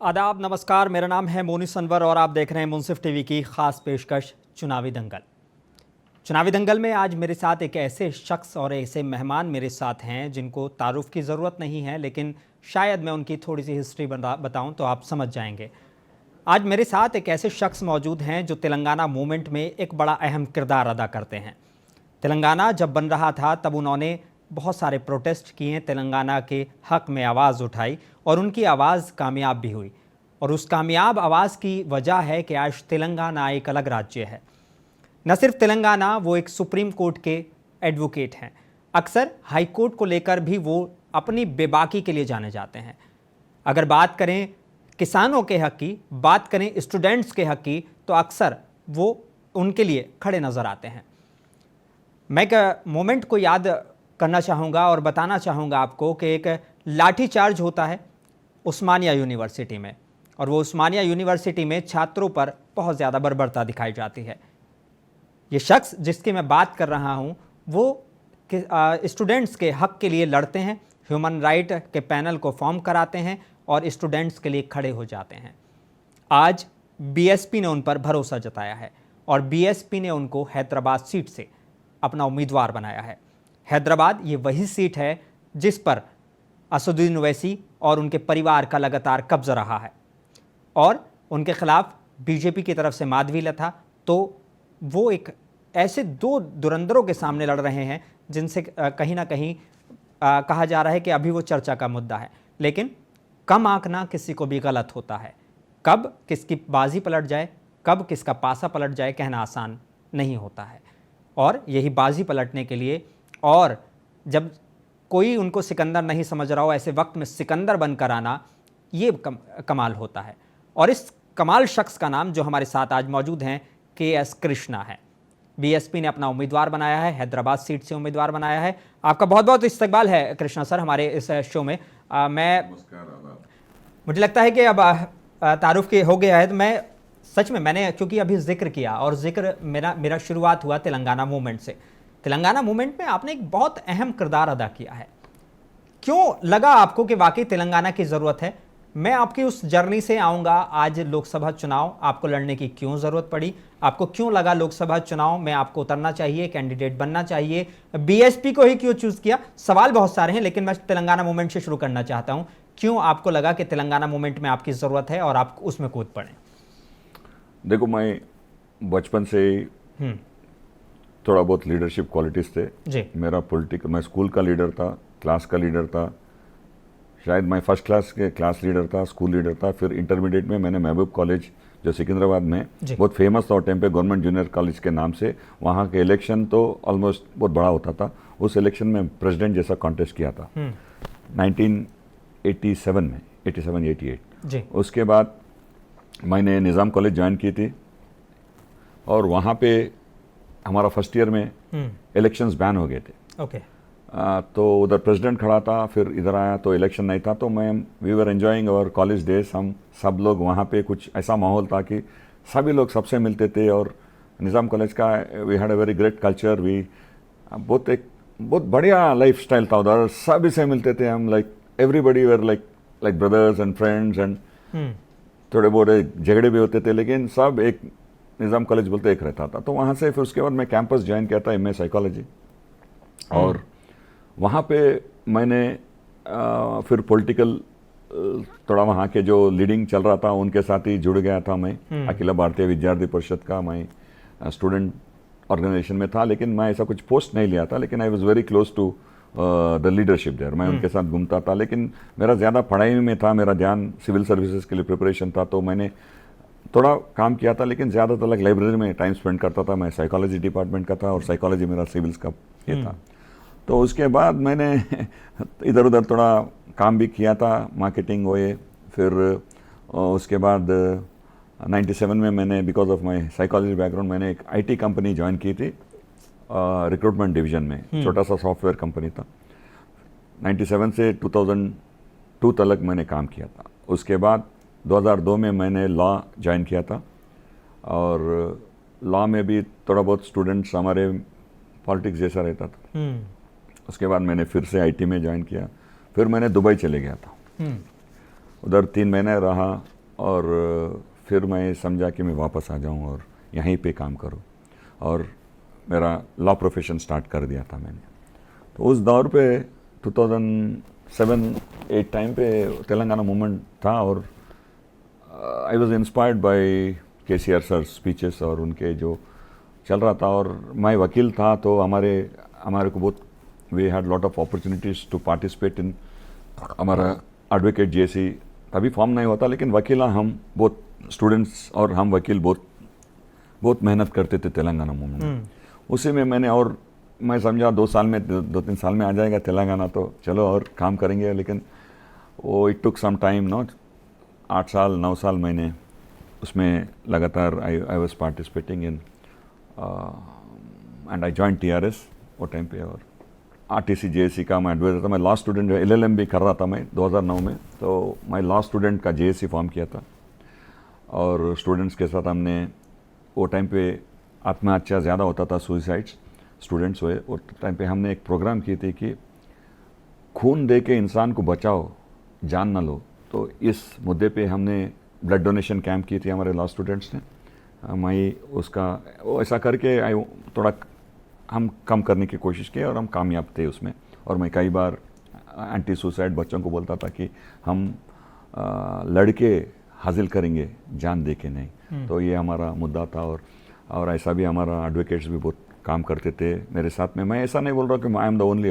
आदाब, नमस्कार। मेरा नाम है मोनी सनवर और आप देख रहे हैं मुंसिफ टीवी की खास पेशकश चुनावी दंगल। चुनावी दंगल में आज मेरे साथ एक ऐसे शख्स और ऐसे मेहमान मेरे साथ हैं जिनको तारुफ की ज़रूरत नहीं है, लेकिन शायद मैं उनकी थोड़ी सी हिस्ट्री बताऊं तो आप समझ जाएंगे। आज मेरे साथ एक ऐसे शख्स मौजूद हैं जो तेलंगाना मूवमेंट में एक बड़ा अहम किरदार अदा करते हैं। तेलंगाना जब बन रहा था तब उन्होंने बहुत सारे प्रोटेस्ट किए, तेलंगाना के हक़ में आवाज़ उठाई और उनकी आवाज़ कामयाब भी हुई। और उस कामयाब आवाज़ की वजह है कि आज तेलंगाना एक अलग राज्य है। न सिर्फ तेलंगाना, वो एक सुप्रीम कोर्ट के एडवोकेट हैं। अक्सर हाई कोर्ट को लेकर भी वो अपनी बेबाकी के लिए जाने जाते हैं। अगर बात करें किसानों के हक़ की, बात करें स्टूडेंट्स के हक़ की, तो अक्सर वो उनके लिए खड़े नज़र आते हैं। मैं एक मोमेंट को याद करना चाहूँगा और बताना चाहूँगा आपको कि एक लाठीचार्ज होता है उस्मानिया यूनिवर्सिटी में, और वो उस्मानिया यूनिवर्सिटी में छात्रों पर बहुत ज़्यादा बर्बरता दिखाई जाती है। ये शख्स जिसकी मैं बात कर रहा हूँ वो स्टूडेंट्स के हक़ के लिए लड़ते हैं, ह्यूमन राइट के पैनल को फॉर्म कराते हैं और स्टूडेंट्स के लिए खड़े हो जाते हैं। आज बीएसपी ने उन पर भरोसा जताया है और बीएसपी ने उनको हैदराबाद सीट से अपना उम्मीदवार बनाया है। हैदराबाद ये वही सीट है जिस पर असदुद्दीन ओवैसी और उनके परिवार का लगातार कब्जा रहा है और उनके खिलाफ बीजेपी की तरफ से माधवी लता, तो वो एक ऐसे दो धुरंधरों के सामने लड़ रहे हैं जिनसे कहीं ना कहीं कहा जा रहा है कि अभी वो चर्चा का मुद्दा है। लेकिन कम आंकना किसी को भी गलत होता है। कब किसकी बाजी पलट जाए, कब किसका पासा पलट जाए, कहना आसान नहीं होता है। और यही बाजी पलटने के लिए, और जब कोई उनको सिकंदर नहीं समझ रहा हो, ऐसे वक्त में सिकंदर बनकर आना, ये कमाल होता है। और इस कमाल शख्स का नाम जो हमारे साथ आज मौजूद हैं के.एस. कृष्णा है। बीएसपी ने अपना उम्मीदवार बनाया है, हैदराबाद सीट से उम्मीदवार बनाया है। आपका बहुत बहुत इस्तकबाल है कृष्णा सर हमारे इस शो में। मुझे लगता है कि अब तारुफ के हो गया है, तो मैं सच में मैंने क्योंकि अभी जिक्र किया और जिक्र मेरा शुरुआत हुआ तेलंगाना मूवमेंट से। तेलंगाना मूवमेंट में आपने एक बहुत अहम किरदार अदा किया है। क्यों लगा आपको कि वाकई तेलंगाना की ज़रूरत है? मैं आपकी उस जर्नी से आऊँगा। आज लोकसभा चुनाव आपको लड़ने की क्यों ज़रूरत पड़ी? आपको क्यों लगा लोकसभा चुनाव में आपको उतरना चाहिए, कैंडिडेट बनना चाहिए? बीएसपी को ही क्यों चूज़ किया? सवाल बहुत सारे हैं, लेकिन मैं तेलंगाना मूवमेंट से शुरू करना चाहता हूँ। क्यों आपको लगा कि तेलंगाना मूवमेंट में आपकी ज़रूरत है और आप उसमें कूद पड़े? देखो, मैं बचपन से थोड़ा बहुत लीडरशिप क्वालिटीज़ थे जी। मेरा मैं स्कूल का लीडर था, क्लास का लीडर था, शायद मैं फर्स्ट क्लास के क्लास लीडर था, स्कूल लीडर था। फिर इंटरमीडिएट में मैंने महबूब कॉलेज जो सिकंदराबाद में बहुत फेमस था उस टाइम पे, गवर्नमेंट जूनियर कॉलेज के नाम से, वहाँ के इलेक्शन तो ऑलमोस्ट बहुत बड़ा होता था। उस इलेक्शन में प्रेसिडेंट जैसा कॉन्टेस्ट किया था 1987 में, 87-88 जी। उसके बाद मैंने निज़ाम कॉलेज ज्वाइन की थी और वहाँ पे हमारा फर्स्ट ईयर में इलेक्शंस बैन हो गए थे। ओके। तो उधर प्रेसिडेंट खड़ा था, फिर इधर आया तो इलेक्शन नहीं था। तो मैं we were enjoying our college days. हम सब लोग वहाँ पे कुछ ऐसा माहौल था कि सभी लोग सबसे मिलते थे और निज़ाम कॉलेज का we had a very great culture. बहुत बढ़िया लाइफ स्टाइल था उधर, सभी से मिलते थे हम, like everybody were like brothers and friends and थोड़े बहुत झगड़े भी होते थे, लेकिन सब एक निज़ाम कॉलेज बोलते एक रहता था। तो वहाँ से फिर उसके बाद मैं कैंपस ज्वाइन किया था, एमए साइकोलॉजी, और वहाँ पे मैंने फिर पॉलिटिकल थोड़ा वहाँ के जो लीडिंग चल रहा था उनके साथ ही जुड़ गया था मैं। अखिल भारतीय विद्यार्थी परिषद का मैं स्टूडेंट ऑर्गेनाइजेशन में था, लेकिन मैं ऐसा कुछ पोस्ट नहीं लिया था, लेकिन I was very close to the leadership there. मैं उनके साथ घूमता था, लेकिन मेरा ज़्यादा पढ़ाई में था, मेरा ध्यान सिविल सर्विसेज के लिए प्रिपरेशन था। तो मैंने थोड़ा काम किया था, लेकिन ज़्यादातर लाइक लाइब्रेरी में टाइम स्पेंड करता था। मैं साइकोलॉजी डिपार्टमेंट का था और साइकोलॉजी मेरा सिविल्स का ये था। तो उसके बाद मैंने इधर उधर थोड़ा काम भी किया था, मार्केटिंग वो ये। फिर उसके बाद 97 में मैंने because of my psychology background मैंने एक आईटी कंपनी ज्वाइन की थी, रिक्रूटमेंट डिवीजन में, छोटा सा सॉफ्टवेयर कंपनी था। 97 से 2002 तक मैंने काम किया था। उसके बाद 2002 में मैंने लॉ ज्वाइन किया था और लॉ में भी थोड़ा बहुत स्टूडेंट्स हमारे पॉलिटिक्स जैसा रहता था। उसके बाद मैंने फिर से आईटी में ज्वाइन किया, फिर मैंने दुबई चले गया था। उधर 3 महीने रहा, और फिर मैं समझा कि मैं वापस आ जाऊं और यहीं पे काम करूं, और मेरा लॉ प्रोफेशन स्टार्ट कर दिया था मैंने। तो उस दौर पे 2007-8 टाइम पे तेलंगाना मूवमेंट था, और I was inspired by KCR sir speeches और उनके जो चल रहा था। और मैं वकील था तो हमारे को बहुत we had lot of opportunities to participate in हमारा एडवोकेट JC तभी फॉर्म नहीं होता, लेकिन वकीला हम बहुत स्टूडेंट्स और हम वकील बहुत मेहनत करते थे तेलंगाना मूवमेंट में। उसी में मैंने, और मैं समझा 2-3 साल में आ जाएगा तेलंगाना, तो चलो और काम करेंगे। लेकिन वो इट टुक सम टाइम, 8-9 साल मैंने उसमें लगातार I was participating in and I join TRS वो टाइम पे। और RTC JSC का मैं एडवाइजर था। मैं लॉ स्टूडेंट LLM भी कर रहा था मैं 2009 में, तो मैं लॉ स्टूडेंट का JSC फॉर्म किया था। और स्टूडेंट्स के साथ हमने वो टाइम पे आत्महत्या ज़्यादा होता था, सुसाइड्स स्टूडेंट्स हुए। उस टाइम पे हमने एक प्रोग्राम की थी कि खून दे के इंसान को बचाओ, जान ना लो। तो इस मुद्दे पे हमने ब्लड डोनेशन कैंप की थी हमारे लॉ स्टूडेंट्स ने। मैं उसका वो ऐसा करके थोड़ा हम कम करने की कोशिश की और हम कामयाब थे उसमें। और मैं कई बार एंटी सुसाइड बच्चों को बोलता था कि हम लड़के हासिल करेंगे, जान दे के नहीं। तो ये हमारा मुद्दा था। और ऐसा भी हमारा एडवोकेट्स भी बहुत काम करते थे मेरे साथ में। मैं ऐसा नहीं बोल रहा कि I am the only,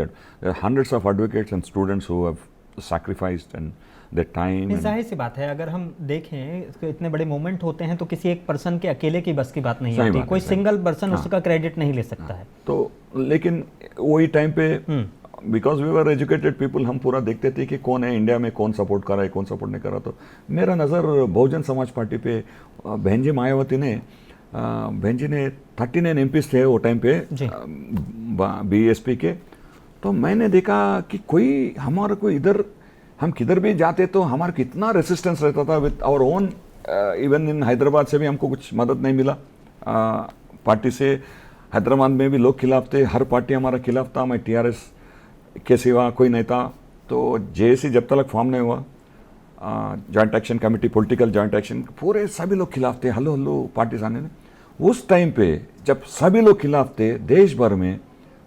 hundreds of advocates and students who have sacrificed and their time. जाहिर सी बात है, अगर हम देखें इतने बड़े मूवमेंट होते हैं तो किसी एक पर्सन के अकेले की बस की बात नहीं होती, कोई सिंगल पर्सन उसका क्रेडिट नहीं ले सकता है। तो लेकिन वही टाइम पे because we were educated people, हम पूरा देखते थे कि कौन है इंडिया में, कौन सपोर्ट कर रहा है, कौन सपोर्ट नहीं कर रहा। तो मेरा नज़र बहुजन समाज पार्टी पे बहन जी मायावती ने 39 MPs थे वो टाइम पे BSP के। तो मैंने देखा कि कोई हमारा कोई इधर, हम किधर भी जाते तो हमारा कितना रेसिस्टेंस रहता था with our own. Even in Hyderabad से भी हमको कुछ मदद नहीं मिला पार्टी से। हैदराबाद में भी लोग खिलाफ थे, हर पार्टी हमारा खिलाफ था। मैं TRS के सिवा कोई नहीं था। तो JSC जब तक फॉर्म नहीं हुआ, joint action committee, political joint action, पूरे सभी लोग खिलाफ थे। हल्लो पार्टी आने ने। उस टाइम पे जब सभी लोग खिलाफ थे देश भर में,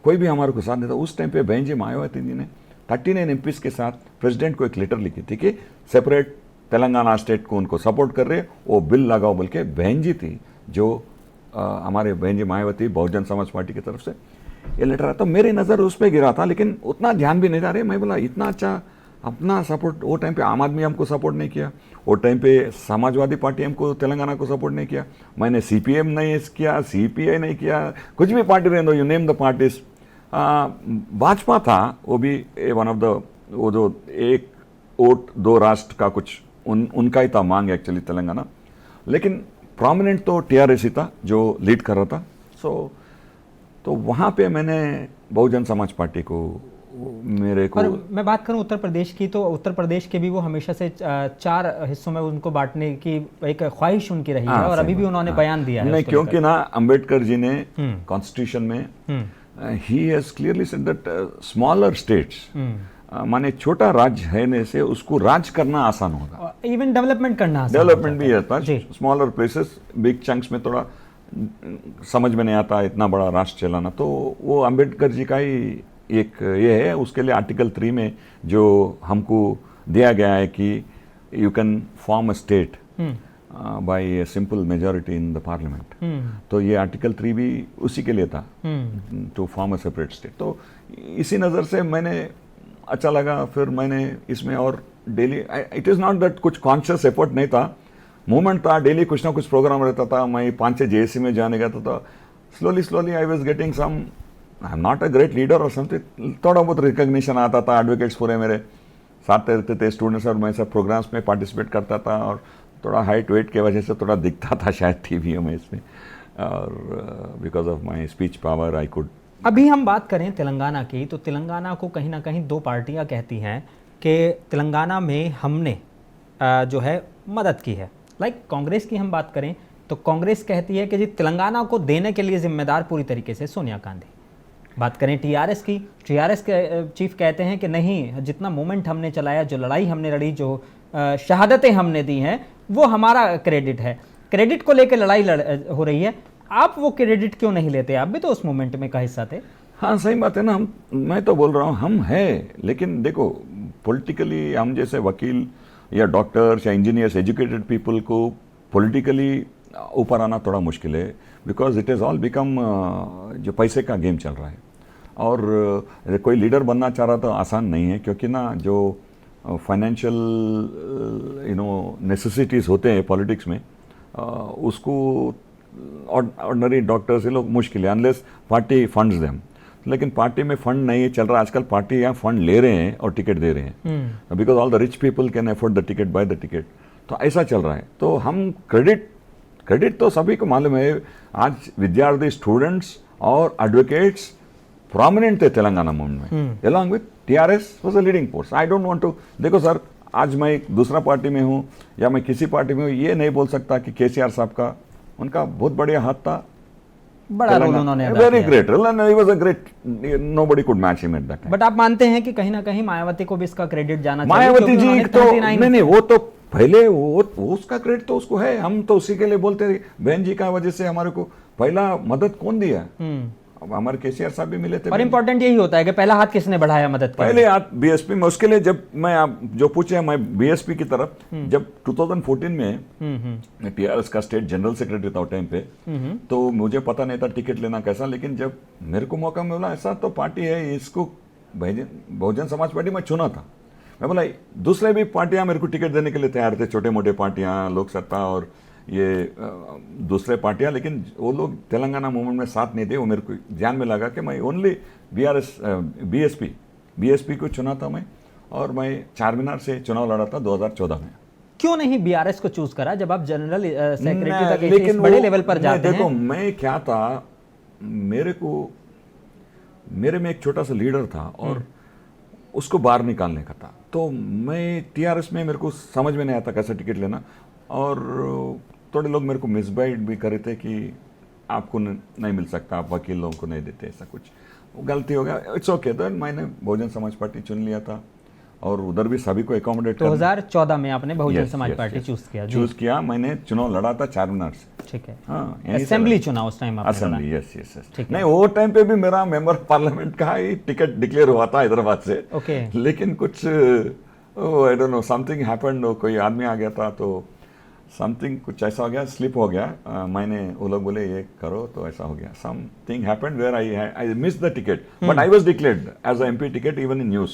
कोई भी हमारे को साथ नहीं था, उस टाइम पे बहन जी मायावती जी ने 39 MPs के साथ प्रेसिडेंट को एक लेटर लिखी थी कि सेपरेट तेलंगाना स्टेट को उनको सपोर्ट कर रहे, वो बिल लगाओ। बल्कि बहन जी थी जो हमारे बहन जी मायावती बहुजन समाज पार्टी की तरफ से ये लेटर आया। तो मेरी नज़र उस पर गिरा था, लेकिन उतना ध्यान भी नहीं था। रहे मैं बोला इतना अच्छा अपना सपोर्ट, वो टाइम पे आम आदमी हमको सपोर्ट नहीं किया, वो टाइम पे समाजवादी पार्टी हमको तेलंगाना को सपोर्ट नहीं किया, मैंने CPM नहीं किया, CPI नहीं किया, कुछ भी पार्टी रहने दो, you name the parties. Bhajpa था, वो भी वन ऑफ द, वो जो एक वोट 2 राष्ट्र का कुछ उनका ही था मांग एक्चुअली तेलंगाना। लेकिन प्रोमिनेंट तो TRS ही था जो लीड कर रहा था। तो वहाँ पे मैंने बहुजन समाज पार्टी को मेरे को। और मैं बात करूं उत्तर प्रदेश की, तो उत्तर प्रदेश के भी वो हमेशा से 4 हिस्सों में उनको बांटने की एक ख्वाहिश उनकी रही है, और अभी भी उन्होंने बयान दिया है। नहीं, क्योंकि ना अंबेडकर जी ने कॉन्स्टिट्यूशन में he has clearly said that smaller states, माने छोटा राज्य है से उसको राज करना आसान होगा, इवन डेवलपमेंट करना आसान, डेवलपमेंट भी है। स्मॉलर प्लेसेस बिग चंक्स में थोड़ा समझ में नहीं आता इतना बड़ा राष्ट्र चलाना। तो वो अंबेडकर जी का ही एक ये है। उसके लिए आर्टिकल 3 में जो हमको दिया गया है कि you can form a state by a simple majority in the parliament. तो ये आर्टिकल 3 भी उसी के लिए था, to form a separate state. तो इसी नज़र से मैंने अच्छा लगा। फिर मैंने इसमें और daily, it is not that कुछ कॉन्शियस एफर्ट नहीं था, मूवमेंट था, डेली कुछ ना कुछ प्रोग्राम रहता था। मैं 5-6 JSC में जाने गया था। तो slowly I was getting some, I am not a great leader और समथिंग, थोड़ा बहुत रिकग्निशन आता था। एडवोकेट्स पूरे मेरे साथ रहते थे, स्टूडेंट्स, और मैं सब प्रोग्राम्स में पार्टिसिपेट करता था। और थोड़ा हाइट वेट के वजह से थोड़ा दिखता था शायद TV में इसमें, और because of my speech power I could. अभी हम बात करें तेलंगाना की, तो तेलंगाना को कहीं ना कहीं 2 पार्टियां कहती हैं कि तेलंगाना में हमने जो है मदद की है। लाइक कांग्रेस की हम बात करें तो कांग्रेस कहती है कि जी तेलंगाना को देने के लिए जिम्मेदार पूरी तरीके से सोनिया गांधी। बात करें TRS की, TRS के चीफ कहते हैं कि नहीं, जितना मूवमेंट हमने चलाया, जो लड़ाई हमने लड़ी, जो शहादतें हमने दी हैं वो हमारा क्रेडिट है, क्रेडिट को लेकर लड़ाई हो रही है, आप वो क्रेडिट क्यों नहीं लेते? आप भी तो उस मोमेंट में का हिस्सा थे। हाँ सही बात है ना, मैं तो बोल रहा हूँ हम हैं, लेकिन देखो पॉलिटिकली हम जैसे वकील या डॉक्टर्स या इंजीनियर्स एजुकेटेड पीपल को पॉलिटिकली ऊपर आना थोड़ा मुश्किल है, because it is all become जो पैसे का गेम चल रहा है। और कोई लीडर बनना चाह रहा तो आसान नहीं है, क्योंकि ना जो फाइनेंशियल नेसेसिटीज़ होते हैं पॉलिटिक्स में, उसको ऑर्डनरी डॉक्टर्स ये लोग मुश्किल है, अनलेस पार्टी फंड्स देम। लेकिन पार्टी में फंड नहीं चल रहा आजकल, पार्टी यहाँ फंड ले रहे हैं और टिकट दे रहे हैं, because all the rich people can afford the ticket, by the ticket. तो ऐसा चल रहा है। तो हम क्रेडिट तो सभी को मालूम है, आज विद्यार्थी स्टूडेंट्स और एडवोकेट्स प्रोमिनेंट थे तेलंगाना मूवमेंट में, along with TRS was a leading force. I don't want to, देखो सर आज मैं एक दूसरा पार्टी में हूँ या मैं किसी पार्टी में हूँ, ये नहीं बोल सकता कि केसीआर साहब का उनका बहुत बढ़िया हाथ था, बड़ा रोल उन्होंने अदा वेरी किया। Great role and he was a great, nobody could match him at that time. But आप मानते हैं कि कहीं ना कहीं मायावती को भी इसका क्रेडिट जाना चाहिए? मायावती क्योंकि जी उन्होंने तो 39 नहीं, वो तो पहले वो उसका क्रेडिट तो उसको है, हम तो उसी के लिए बोलते रहे। बहन जी का वजह से हमारे को पहला मदद कौन दिया? अब हमारे केसीआर साहब भी मिले थे। और इम्पोर्टेंट यही होता है कि पहला हाथ किसने बढ़ाया मदद के लिए? पहले आप बीएसपी में, उसके लिए जब मैं आप जो पूछे मैं बीएसपी की तरफ, जब 2014 में मैं टीआरएस का स्टेट जनरल सेक्रेटरी था टाइम पे, तो मुझे पता नहीं था टिकट लेना कैसा, लेकिन जब मेरे को मौका मिला, ऐसा तो पार्टी है, इसको बहुजन समाज पार्टी में चुना था। मैं बोला दूसरे भी पार्टियां मेरे को टिकट देने के लिए तैयार थे, छोटे मोटे पार्टियां, लोक सत्ता और ये दूसरे पार्टियां, लेकिन वो लोग तेलंगाना मूवमेंट में साथ नहीं थे। वो मेरे को ध्यान में लगा कि मैं ओनली बीएसपी को चुना था मैं, और मैं चार मीनार से चुनाव लड़ा था 2014 में। क्यों नहीं बीआरएस को चूज करा जब आप जनरल सेक्रेटरी तक लेकिन इस बड़े लेवल पर जाते हैं? देखो मैं क्या था, मेरे में एक छोटा सा लीडर था और उसको बाहर निकालने का था, तो मैं टीआरएस में मेरे को समझ में नहीं आता कैसे टिकट लेना, और थोड़े लोग मेरे को मिसगाइड भी करे थे कि आपको नहीं मिल सकता, आप वकील लोगों को नहीं देते, ऐसा कुछ वो गलती हो गया। इट्स ओके, तो मैंने बहुजन समाज पार्टी चुन लिया था, और उधर भी सभी को एकोमोडेट 2014 में आपने बहुजन समाज पार्टी चूज किया? मैंने चुनाव लड़ा था चारमीनार से। ठीक है। हाँ, असेंबली चुना उस टाइम आपने? Assembly, yes. नहीं, वो टाइम पे भी मेरा मेंबर पार्लियामेंट का ही टिकट डिक्लेयर हुआ था हैदराबाद से। ओके। लेकिन कुछ I don't know, something happened, कोई आदमी आ गया था, तो समथिंग कुछ ऐसा हो गया, स्लिप हो गया। मैंने, वो लोग बोले ये करो, तो ऐसा हो गया, something happened where I miss the ticket, but I was declared as a MP ticket even in news.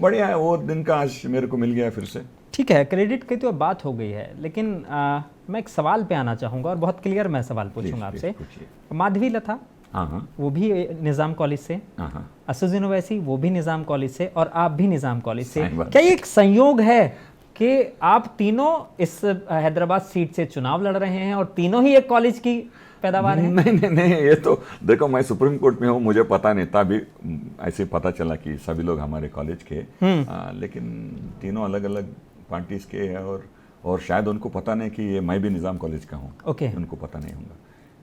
बढ़िया है, वो दिन का आज मेरे को मिल गया फिर से। ठीक है, क्रेडिट की तो बात हो गई है, लेकिन मैं एक सवाल पे आना चाहूँगा, और बहुत क्लियर मैं सवाल पूछूंगा आपसे। माधवी लता, हाँ, वो भी निज़ाम कॉलेज से, असुद्दीन ओवैसी वो भी निज़ाम कॉलेज से, और आप भी निज़ाम कॉलेज से। क्या ये एक संयोग है कि आप तीनों इस हैदराबाद सीट से चुनाव लड़ रहे हैं और तीनों ही एक कॉलेज की पैदावार है? नहीं, ये तो देखो, मैं सुप्रीम कोर्ट में हूँ, मुझे पता नहीं था, अभी ऐसे पता चला कि सभी लोग हमारे कॉलेज के, लेकिन तीनों अलग अलग पार्टीज के हैं, और शायद उनको पता नहीं कि ये मैं भी निज़ाम कॉलेज का हूँ। ओके। उनको पता नहीं होगा,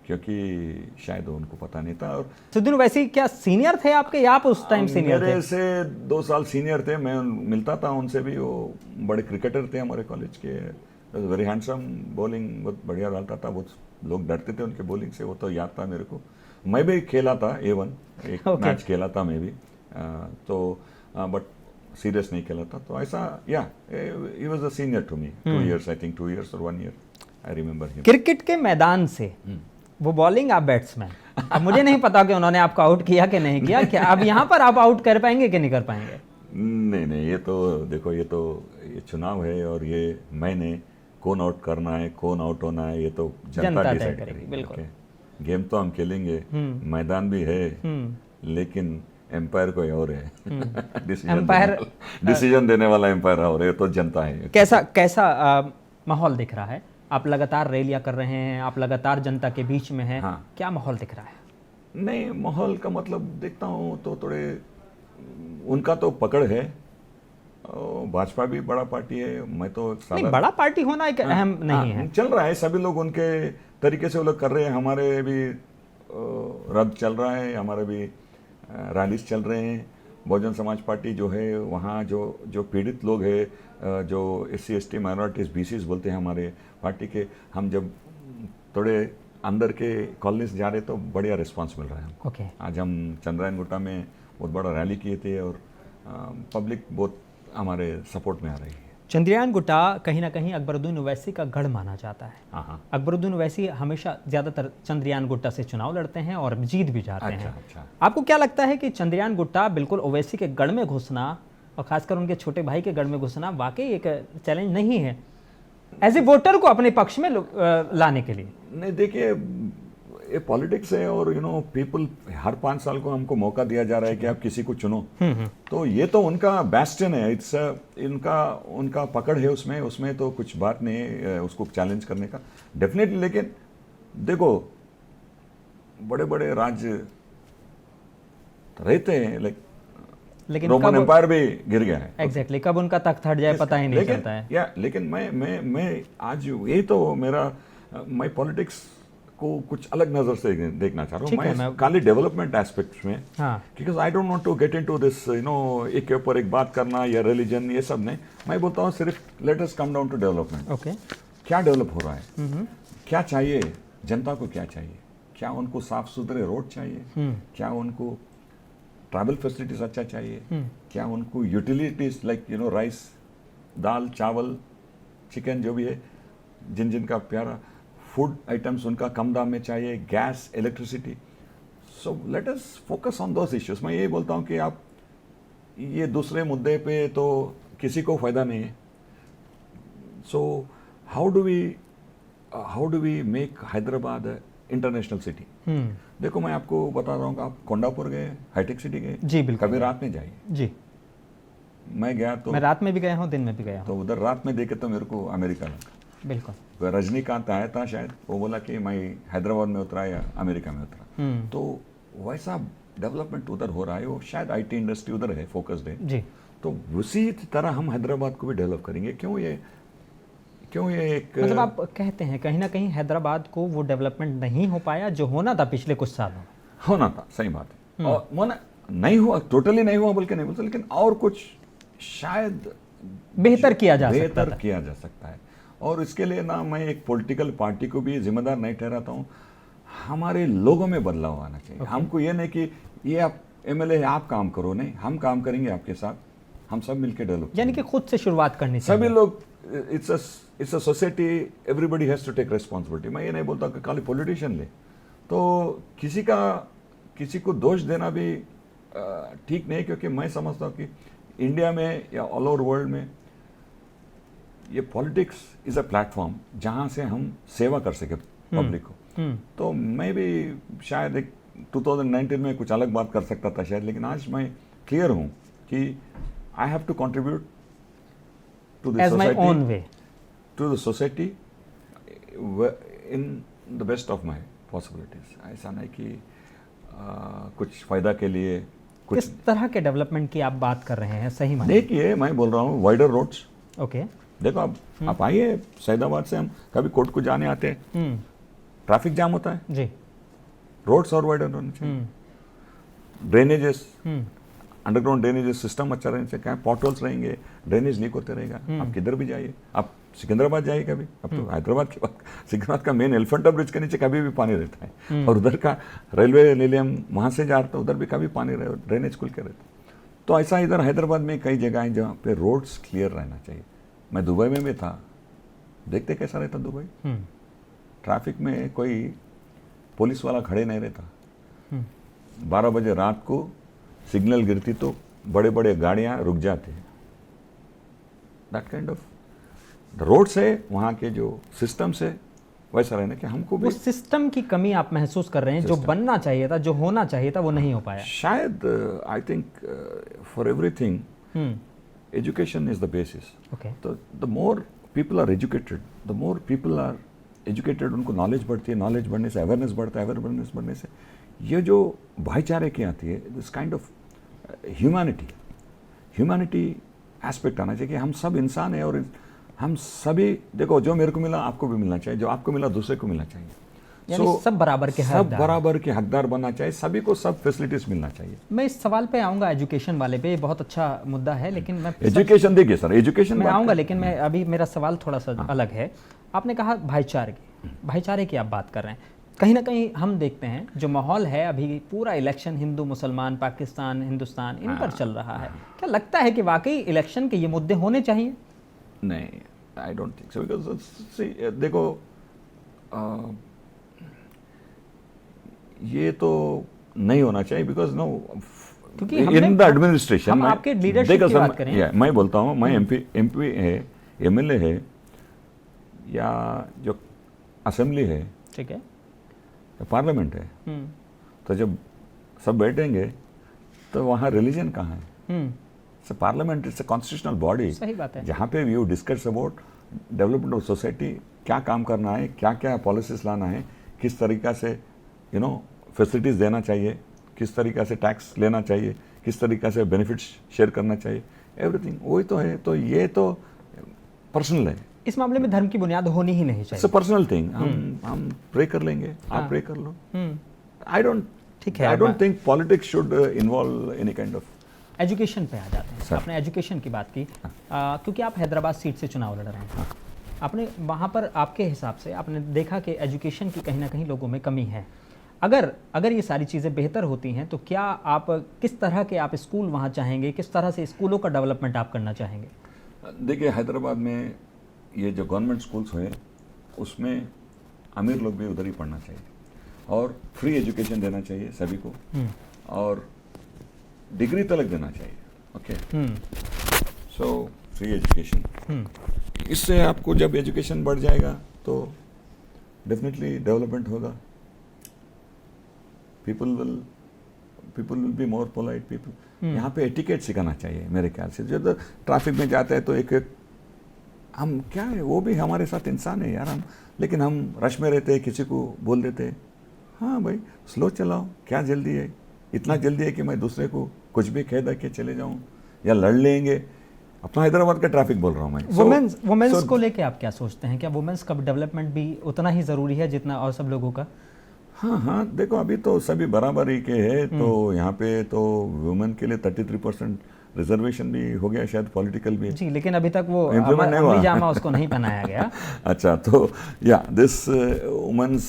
क्योंकि शायद उनको पता नहीं था। और असुद्दीन ओवैसी क्या सीनियर थे आपके, या आप उस टाइम सीनियर थे? मेरे से 2 साल सीनियर थे, मैं मिलता था उनसे भी। वो बड़े क्रिकेटर थे हमारे कॉलेज के, वेरी हैंडसम, बॉलिंग बहुत बढ़िया डालता था, बहुत लोग डरते थे उनके बॉलिंग से, वो तो याद था मेरे को। मैं भी खेला था A1, एक मैच खेला था मैं भी, तो बट सीरियस नहीं खेला था, तो ऐसा या he was a senior to me, 2 years, I think 2 years और 1 year, I remember him. Cricket के मैदान से वो बॉलिंग, आप बैट्समैन, अब मुझे नहीं पता कि उन्होंने आपको आउट किया कि नहीं किया, क्या अब यहाँ पर आप आउट कर पाएंगे कि नहीं कर पाएंगे? नहीं, ये तो देखो, ये चुनाव है, और ये मैंने कौन आउट करना है, कौन आउट होना है, ये तो जनता डिसाइड करेगी। बिल्कुल। गेम तो हम खेलेंगे, मैदान भी है, लेकिन एम्पायर कोई और है। डिसीजन देने वाला एम्पायर और है, तो जनता है। कैसा माहौल दिख रहा है? आप लगातार रैलियां कर रहे हैं, आप लगातार जनता के बीच में हैं। हाँ। क्या माहौल दिख रहा है? नहीं, माहौल का मतलब देखता हूँ तो थोड़े, उनका तो पकड़ है, भाजपा भी बड़ा पार्टी है, मैं तो नहीं, बड़ा पार्टी होना एक अहम नहीं है। चल रहा है, सभी लोग उनके तरीके से वो लोग कर रहे हैं। हमारे भी रथ चल रहा है, हमारे भी रैलीज चल रहे हैं, बहुजन समाज पार्टी जो है वहाँ जो पीड़ित लोग हैं, जो SC ST माइनॉरिटीज़ BCs बोलते हैं हमारे पार्टी के, हम जब थोड़े अंदर के कॉलोनीज जा रहे तो बढ़िया रिस्पांस मिल रहा है हमको। ओके। आज हम चंद्रायन गुट्टा में बहुत बड़ा रैली किए थे और पब्लिक बहुत हमारे सपोर्ट में आ रही है। चंद्रयान गुट्टा कहीं ना कहीं अकबरुद्दीन ओवैसी का गढ़ माना जाता है। हाँ। अकबरुद्दीन ओवैसी हमेशा ज़्यादातर चंद्रयान गुट्टा से चुनाव लड़ते हैं और जीत भी जाते हैं। अच्छा। आपको क्या लगता है कि चंद्रयान गुट्टा बिल्कुल ओवैसी के गढ़ में घुसना और खासकर उनके छोटे भाई के गढ़ में घुसना वाकई एक चैलेंज नहीं है एज ए वोटर को अपने पक्ष में लाने के लिए? नहीं, देखिए ये पॉलिटिक्स है और पीपल हर 5 साल को हमको मौका दिया जा रहा है कि आप किसी को चुनो। तो ये तो उनका बैस्टन है, इट्स उनका पकड़ है उसमें तो कुछ बात नहीं है उसको चैलेंज करने का, डेफिनेटली। लेकिन देखो बड़े बड़े राज्य रहते हैं, लेकिन रोमन एम्पायर भी गिर गया है। एग्जैक्टली कब उनका तख्त हट जाए पता ही नहीं चलता है। लेकिन मैं आज ये तो मैं पॉलिटिक्स को कुछ अलग नजर से देखना चाह रहा हूँ, मैं खाली डेवलपमेंट एस्पेक्ट्स में, because I don't want to get into this एक के ऊपर एक बात करना या रिलीजन, ये सब नहीं। मैं बोलता हूँ सिर्फ let us come down to development. Okay, क्या डेवलप हो रहा है, क्या चाहिए जनता को, क्या चाहिए, क्या उनको साफ सुथरे रोड चाहिए, क्या उनको ट्रैवल फैसिलिटीज अच्छा चाहिए, क्या उनको यूटिलिटीज लाइक राइस, दाल, चावल, चिकन जो भी है, जिनका प्यारा फूड आइटम्स उनका कम दाम में चाहिए, gas, electricity. So let us focus on those issues. मैं यही बोलता हूँ कि आप ये दूसरे मुद्दे पे तो किसी को फायदा नहीं है। So how do we make Hyderabad international city? देखो मैं आपको बता रहा हूँ कि आप कोंडापुर गए, हाईटेक सिटी गए? जी बिल्कुल। कभी रात में जाइए। जी, मैं गया तो मैं रात में भी गया हूँ, दिन में भी गया हूँ। तो उधर रात में देखे तो मेरे को अमेरिका लगा। बिल्कुल। रजनीकांत आया था शायद, वो बोला कि मैं हैदराबाद में उतरा या अमेरिका में उतरा। तो वैसा डेवलपमेंट उधर हो रहा है, वो शायद IT इंडस्ट्री उधर है, फोकस्ड है जी। तो उसी तरह हम हैदराबाद को भी डेवलप करेंगे। क्यों ये एक मतलब आप कहते हैं कहीं ना कहीं हैदराबाद को वो डेवलपमेंट नहीं हो पाया जो होना था पिछले कुछ सालों? होना था, सही बात है। और नहीं हुआ, टोटली नहीं हुआ बोल के नहीं बोलते, लेकिन और कुछ शायद बेहतर किया जा सकता है। और इसके लिए ना मैं एक पॉलिटिकल पार्टी को भी जिम्मेदार नहीं ठहराता हूँ, हमारे लोगों में बदलाव आना चाहिए। हमको ये नहीं कि ये आप MLA आप काम करो, नहीं, हम काम करेंगे आपके साथ, हम सब मिलकर डेवलप, यानी कि खुद से शुरुआत करनी चाहिए। सभी लोग, it's a society, everybody has to take responsibility. मैं ये नहीं बोलता कि खाली पॉलिटिशियन ले, तो किसी को दोष देना भी ठीक नहीं, क्योंकि मैं समझता हूँ कि इंडिया में या ऑल ओवर वर्ल्ड में ये पॉलिटिक्स इज अ प्लेटफॉर्म जहाँ से हम सेवा कर सके पब्लिक को। तो मैं भी शायद एक 2019 में कुछ अलग बात कर सकता था शायद, लेकिन आज मैं क्लियर हूँ कि I have to contribute to the society in the best of my possibilities. ऐसा नहीं कि कुछ फायदा के लिए कुछ। किस तरह के डेवलपमेंट की आप बात कर रहे हैं सही माने? देखिए मैं बोल रहा हूँ वाइडर रोड्स। ओके, देखो आप आइए सैदाबाद से, हम कभी कोर्ट को जाने आते हैं, ट्रैफिक जाम होता है जी, रोड्स और वाइडर होने चाहिए, ड्रेनेजेस, अंडरग्राउंड ड्रेनेजेस सिस्टम अच्छा रहने चाहिए, क्या पॉटहोल्स रहेंगे, ड्रेनेज लीक होते रहेगा। आप किधर भी जाइए, आप सिकंदराबाद जाइए कभी, अब तो हैदराबाद के बाद सिकंदराबाद का मेन एलिफेंटा ब्रिज के नीचे कभी भी पानी रहता है, और उधर का रेलवे निलयम वहाँ से जा रहा था, उधर भी कभी पानी रहे, ड्रेनेज खुल के रहता। तो ऐसा इधर हैदराबाद में कई जगह हैं जहाँ पे रोड्स क्लियर रहना चाहिए। मैं दुबई में भी था, देखते कैसा रहता दुबई, ट्रैफिक में कोई पुलिस वाला खड़े नहीं रहता। 12 बजे रात को सिग्नल गिरती तो बड़े बड़े गाड़ियां रुक जाते हैं। That kind of the roads है, वहाँ के जो सिस्टम्स है वैसा रहना कि हमको भी। वो सिस्टम की कमी आप महसूस कर रहे हैं, जो बनना चाहिए था, जो होना चाहिए था, वो नहीं हो पाया शायद। I think for everything education is the basis. Okay. तो the more people are educated, the more people are educated, उनको नॉलेज बढ़ती है, नॉलेज बढ़ने से अवेयरनेस बढ़ता है, अवेयरनेस बढ़ने से ये जो भाईचारे की आती है, this kind of humanity aspect आना चाहिए कि हम सब इंसान हैं और हम सभी, देखो जो मेरे को मिला आपको भी मिलना चाहिए, जो आपको मिला दूसरे को मिलना चाहिए। यानी सब बराबर के सब हकदार। बराबर के हकदार बनना चाहिए, सभी को सब फैसिलिटीज मिलना चाहिए। मैं इस सवाल पे आऊँगा, एजुकेशन वाले पे, ये बहुत अच्छा मुद्दा है, लेकिन मैं एजुकेशन देखिए सर, एजुकेशन मैं आऊँगा, लेकिन मैं अभी मेरा सवाल थोड़ा सा अलग है। आपने कहा भाईचारे की आप बात कर रहे हैं। कहीं ना कहीं हम देखते हैं जो माहौल है अभी, पूरा इलेक्शन हिंदू मुसलमान, पाकिस्तान हिंदुस्तान, इन पर चल रहा है। क्या लगता है कि वाकई इलेक्शन के ये मुद्दे होने चाहिए? नहीं, I don't think so, because देखो ये तो नहीं होना चाहिए, बिकॉज नो, क्योंकि इन द एडमिनिस्ट्रेशन हम आपके लीडरशिप की बात करें। मैं बोलता हूँ, मैं एमपी है, एमएलए है, या जो असेंबली है, ठीक है, पार्लियामेंट है, तो जब सब बैठेंगे तो वहाँ रिलीजन कहाँ है? Parliament it's a constitutional body, सही बात है, जहाँ पे you discuss about development of society, क्या काम करना है, क्या क्या पॉलिसीज लाना है, किस तरीका से फैसिलिटीज देना चाहिए, किस तरीका से टैक्स लेना चाहिए, किस तरीका से बेनिफिट्स शेयर करना चाहिए, एवरीथिंग वही तो है। तो ये तो पर्सनल है, इस मामले में धर्म की बुनियाद होनी ही नहीं चाहिए। It's a personal thing. हम प्रे कर लेंगे, आप प्रे कर लो। आई डोंट ठीक है, I don't think politics should involve any kind of. Education पे आ जाते हैं। आपने एजुकेशन की बात की, क्योंकि आप हैदराबाद सीट से चुनाव लड़ रहे हैं। आपने वहाँ पर, आपके हिसाब से आपने देखा कि एजुकेशन की कहीं ना कहीं लोगों में कमी है। अगर ये सारी चीज़ें बेहतर होती हैं तो क्या आप, किस तरह के आप स्कूल वहाँ चाहेंगे, किस तरह से स्कूलों का डेवलपमेंट आप करना चाहेंगे? देखिए, हैदराबाद में ये जो गवर्नमेंट स्कूल्स हैं उसमें अमीर लोग भी उधर ही पढ़ना चाहिए, और फ्री एजुकेशन देना चाहिए सभी को, और डिग्री तक देना चाहिए। ओके, सो फ्री एजुकेशन, इससे आपको जब एजुकेशन बढ़ जाएगा तो डेफिनेटली डेवलपमेंट होगा। People will be more polite people. यहाँ पे एटिकेट सिखाना चाहिए मेरे ख्याल से। जब ट्रैफिक में जाते हैं तो एक हम क्या है, वो भी हमारे साथ इंसान है यार, लेकिन हम रश में रहते हैं, किसी को बोल देते हैं, हाँ भाई स्लो चलाओ, क्या जल्दी है, इतना जल्दी है कि मैं दूसरे को कुछ भी कह दे के चले जाऊँ, या लड़ लेंगे। अपना हैदराबाद का ट्रैफिक बोल रहा हूँ मैं। वुमेन्स को लेके आप क्या सोचते हैं? क्या वुमेन्स का डेवलपमेंट भी उतना ही ज़रूरी है जितना और सब लोगों का? हाँ, देखो अभी तो सभी बराबरी के हैं, तो यहाँ पे तो वुमेन के लिए 33% रिजर्वेशन भी हो गया, शायद पॉलिटिकल भी। जी, लेकिन अभी तक वो इम्प्लीमेंट नहीं हुआ, जामा उसको नहीं पहनाया गया। अच्छा, तो या this women's,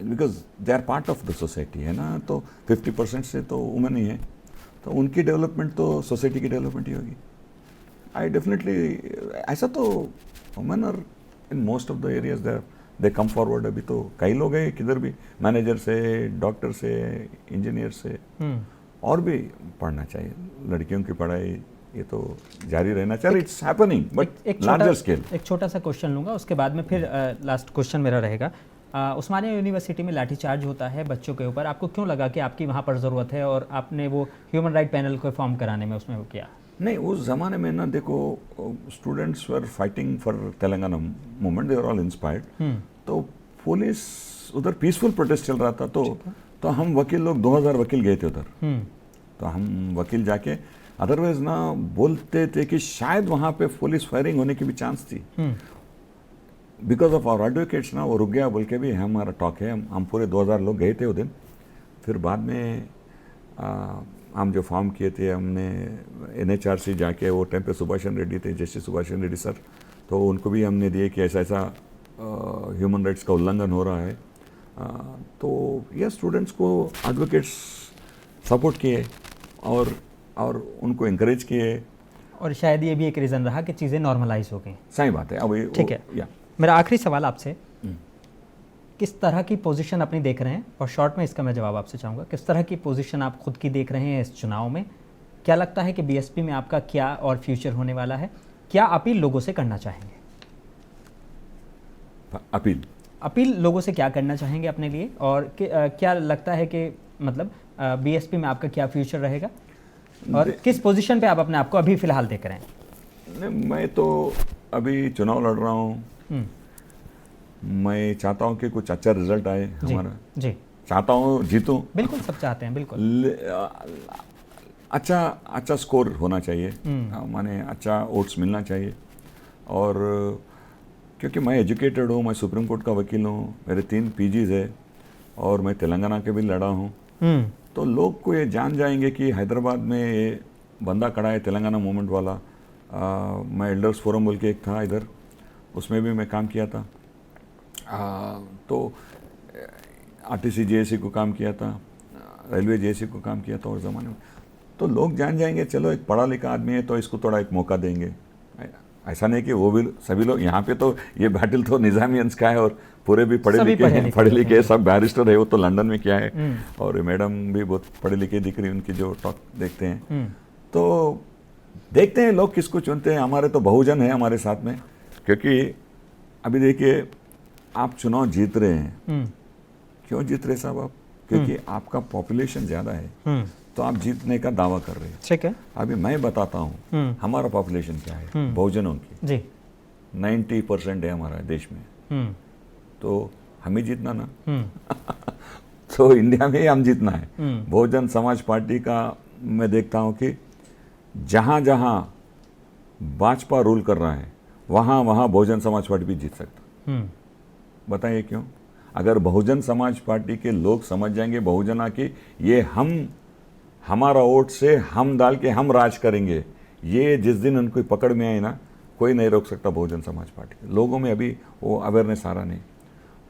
because they are part of the society है ना, तो 50% से तो वुमेन ही है, तो उनकी डेवलपमेंट तो सोसाइटी की डेवलपमेंट ही होगी। आई डेफिनेटली, ऐसा तो women are in most of the areas they come forward. अभी तो कई लोग हैं किधर भी, मैनेजर से, डॉक्टर से, इंजीनियर से, और भी पढ़ना चाहिए। लड़कियों की पढ़ाई ये तो जारी रहना चाहिए, it's happening but larger scale. एक छोटा सा क्वेश्चन लूँगा, उसके बाद में फिर लास्ट क्वेश्चन मेरा रहेगा। उस्मानिया यूनिवर्सिटी में लाठीचार्ज होता है बच्चों के ऊपर, आपको क्यों लगा कि आपकी वहाँ पर ज़रूरत है और आपने वो ह्यूमन राइट पैनल को फॉर्म कराने में उसमें वो किया? नहीं, उस ज़माने में ना, देखो students were fighting for Telangana movement, they are all inspired. तो पुलिस उधर पीसफुल प्रोटेस्ट चल रहा था, तो हम वकील लोग 2000 वकील गए थे उधर। तो हम वकील जाके, अदरवाइज ना बोलते थे कि शायद वहाँ पे पुलिस फायरिंग होने की भी चांस थी। बिकॉज ऑफ आवर एडवोकेट्स ना वो रुक गया बोल के भी हमारा टॉक है। हम पूरे 2000 लोग गए थे उस दिन। फिर बाद में हम जो फॉर्म किए थे, हमने NHRC जाके, वो टाइम पे सुभाषचंद्र रेड्डी थे, जस्टिस सुभाषचंद्र रेड्डी सर, तो उनको भी हमने दिए कि ऐसा ह्यूमन राइट्स का उल्लंघन हो रहा है। तो ये स्टूडेंट्स को एडवोकेट्स सपोर्ट किए और उनको इंकरेज किए, और शायद ये भी एक रीज़न रहा कि चीज़ें नॉर्मलाइज हो गई। सही बात है। अब ठीक है, मेरा आखिरी सवाल आपसे, किस तरह की पोजीशन अपनी देख रहे हैं, और शॉर्ट में इसका मैं जवाब आपसे चाहूँगा, किस तरह की पोजीशन आप खुद की देख रहे हैं इस चुनाव में? क्या लगता है कि BSP में आपका क्या और फ्यूचर होने वाला है? क्या अपील लोगों से करना चाहेंगे? अपील लोगों से क्या करना चाहेंगे अपने लिए, और क्या लगता है कि मतलब BSP में आपका क्या फ्यूचर रहेगा, और किस पोजीशन पे आप अपने आप को अभी फ़िलहाल देख रहे हैं? मैं तो अभी चुनाव लड़ रहा हूँ, मैं चाहता हूँ कि कुछ अच्छा रिजल्ट आए हमारा। जी, चाहता हूँ जीतूं। बिल्कुल, सब चाहते हैं, बिल्कुल। अच्छा स्कोर होना चाहिए, माने अच्छा वोट्स मिलना चाहिए, और क्योंकि मैं एजुकेटेड हूँ, मैं सुप्रीम कोर्ट का वकील हूँ, मेरे 3 पीजीज है और मैं तेलंगाना के भी लड़ा हूँ। तो लोग को ये जान जाएंगे कि हैदराबाद में ये बंदा खड़ा है तेलंगाना मूवमेंट वाला। मैं एल्डर्स फोरम बोल के एक था इधर, उसमें भी मैं काम किया था। तो आरटीसी जेएसी को काम किया था, रेलवे जेएसी को काम किया था और ज़माने में। तो लोग जान जाएंगे चलो एक पढ़ा लिखा आदमी है तो इसको थोड़ा एक मौका देंगे। ऐसा नहीं कि वो भी सभी लोग यहाँ पे, तो ये बैटल तो निज़ामियंस का है और पूरे भी पढ़े लिखे सब बैरिस्टर है, वो तो लंदन में क्या है। और मैडम भी बहुत पढ़े लिखे दिख रही, उनकी जो टॉक देखते हैं। तो देखते हैं लोग किसको चुनते हैं। हमारे तो बहुजन है हमारे साथ में, क्योंकि अभी देखिए आप चुनाव जीत रहे हैं। क्यों जीत रहे साहब आप? क्योंकि आपका पॉपुलेशन ज़्यादा है तो आप जीतने का दावा कर रहे हैं। ठीक है, अभी मैं बताता हूँ हमारा पॉपुलेशन क्या है बहुजनों की जी 90% है हमारा देश में। तो हमें जीतना ना तो इंडिया में ही हम जीतना है। बहुजन समाज पार्टी का मैं देखता हूँ कि जहाँ जहाँ भाजपा रूल कर रहा है वहाँ वहाँ बहुजन समाज पार्टी भी जीत सकता। बताइए क्यों? अगर बहुजन समाज पार्टी के लोग समझ जाएंगे बहुजना की ये हमारा वोट से हम डाल के हम राज करेंगे, ये जिस दिन उनको पकड़ में आए ना, कोई नहीं रोक सकता बहुजन समाज पार्टी। लोगों में अभी वो अवेयरनेस आ रहा नहीं,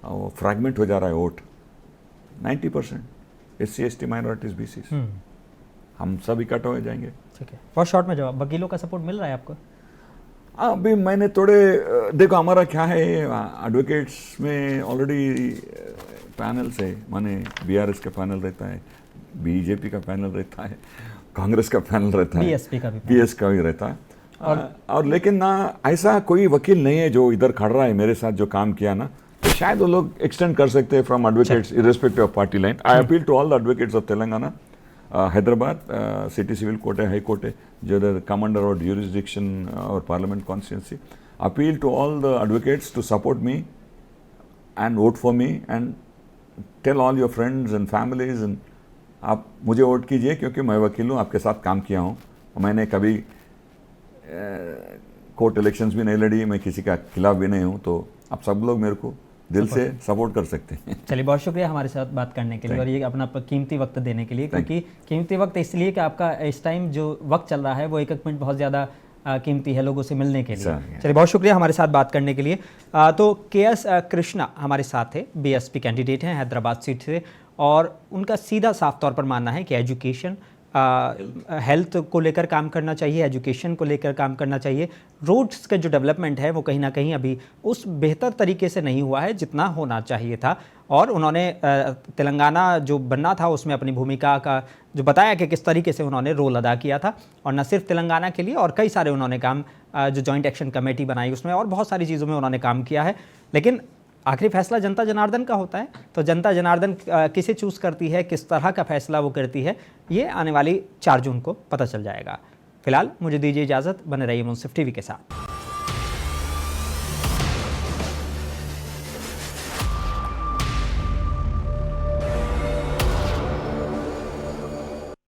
वो फ्रैगमेंट हो जा रहा है vote. 90% SC ST minorities BCs हम सब इकट्ठा हो जाएंगे। ठीक है, बहुत शॉर्ट में जवाब, वकीलों का सपोर्ट मिल रहा है आपको? अभी मैंने थोड़े देखो हमारा क्या है, एडवोकेट्स में ऑलरेडी पैनल्स है, माने BRS का पैनल रहता है, BJP का पैनल रहता है, कांग्रेस का पैनल रहता है, PS का भी रहता है। और लेकिन ना ऐसा कोई वकील नहीं है जो इधर खड़ रहा है मेरे साथ जो काम किया ना, तो शायद वो लोग एक्सटेंड कर सकते हैं from advocates irrespective of party line. I appeal to all the advocates of Telangana, Hyderabad city civil court है, हाई कोर्ट है, जो कमांडर और ड्यूरिसडिक्शन और parliament constituency. Appeal to all the advocates to support me and vote for me and tell all your friends and families एंड आप मुझे vote कीजिए, क्योंकि मैं वकील हूँ, आपके साथ काम किया हूँ। मैंने कभी कोर्ट इलेक्शंस भी नहीं लड़ी, मैं किसी का खिलाफ भी नहीं हूँ, तो आप सब लोग मेरे को दिल से सपोर्ट कर सकते हैं। चलिए, बहुत शुक्रिया हमारे साथ बात करने के लिए और ये अपना कीमती वक्त देने के लिए, क्योंकि कीमती वक्त इसलिए कि आपका इस टाइम जो वक्त चल रहा है वो एक मिनट बहुत ज़्यादा कीमती है लोगों से मिलने के लिए। चलिए, बहुत शुक्रिया हमारे साथ बात करने के लिए। तो KS कृष्णा हमारे साथ है, BSP कैंडिडेट हैं हैदराबाद सीट से, और उनका सीधा साफ तौर पर मानना है कि एजुकेशन, हेल्थ को लेकर काम करना चाहिए, एजुकेशन को लेकर काम करना चाहिए। रोड्स का जो डेवलपमेंट है वो कहीं ना कहीं अभी उस बेहतर तरीके से नहीं हुआ है जितना होना चाहिए था, और उन्होंने तेलंगाना जो बनना था उसमें अपनी भूमिका का जो बताया कि किस तरीके से उन्होंने रोल अदा किया था, और न सिर्फ तेलंगाना के लिए और कई सारे उन्होंने काम, जो जॉइंट एक्शन कमेटी बनाई उसमें और बहुत सारी चीज़ों में उन्होंने काम किया है। लेकिन आखिरी फैसला जनता जनार्दन का होता है, तो जनता जनार्दन किसे चूज़ करती है, किस तरह का फैसला वो करती है, ये आने वाली 4 जून को पता चल जाएगा। फिलहाल मुझे दीजिए इजाज़त, बने रहिए मुंसिफ टीवी के साथ।